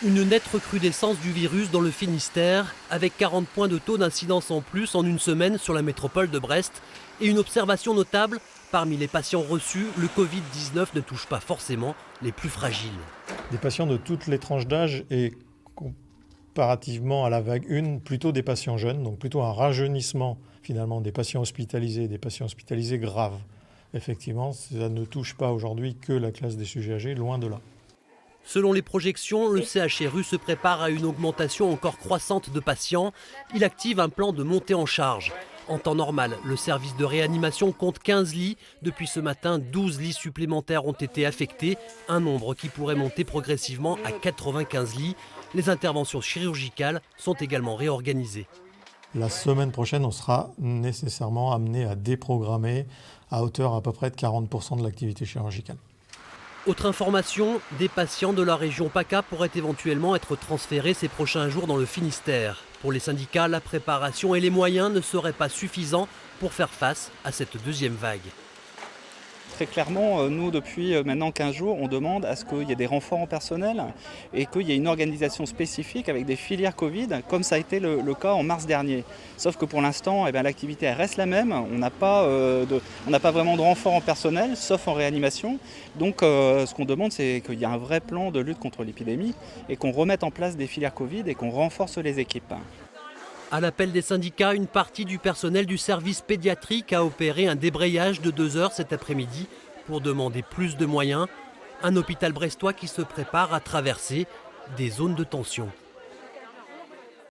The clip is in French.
Une nette recrudescence du virus dans le Finistère, avec 40 points de taux d'incidence en plus en une semaine sur la métropole de Brest. Et une observation notable, parmi les patients reçus, le Covid-19 ne touche pas forcément les plus fragiles. Des patients de toutes les tranches d'âge et comparativement à la vague 1, plutôt des patients jeunes, donc plutôt un rajeunissement finalement des patients hospitalisés graves. Effectivement, ça ne touche pas aujourd'hui que la classe des sujets âgés, loin de là. Selon les projections, le CHRU se prépare à une augmentation encore croissante de patients. Il active un plan de montée en charge. En temps normal, le service de réanimation compte 15 lits. Depuis ce matin, 12 lits supplémentaires ont été affectés, un nombre qui pourrait monter progressivement à 95 lits. Les interventions chirurgicales sont également réorganisées. La semaine prochaine, on sera nécessairement amené à déprogrammer à hauteur à peu près de 40% de l'activité chirurgicale. Autre information, des patients de la région PACA pourraient éventuellement être transférés ces prochains jours dans le Finistère. Pour les syndicats, la préparation et les moyens ne seraient pas suffisants pour faire face à cette deuxième vague. Très clairement, nous, depuis maintenant 15 jours, on demande à ce qu'il y ait des renforts en personnel et qu'il y ait une organisation spécifique avec des filières Covid, comme ça a été le cas en mars dernier. Sauf que pour l'instant, l'activité elle reste la même. On n'a pas vraiment de renfort en personnel, sauf en réanimation. Donc ce qu'on demande, c'est qu'il y ait un vrai plan de lutte contre l'épidémie et qu'on remette en place des filières Covid et qu'on renforce les équipes. À l'appel des syndicats, une partie du personnel du service pédiatrique a opéré un débrayage de 2 heures cet après-midi pour demander plus de moyens. Un hôpital brestois qui se prépare à traverser des zones de tension.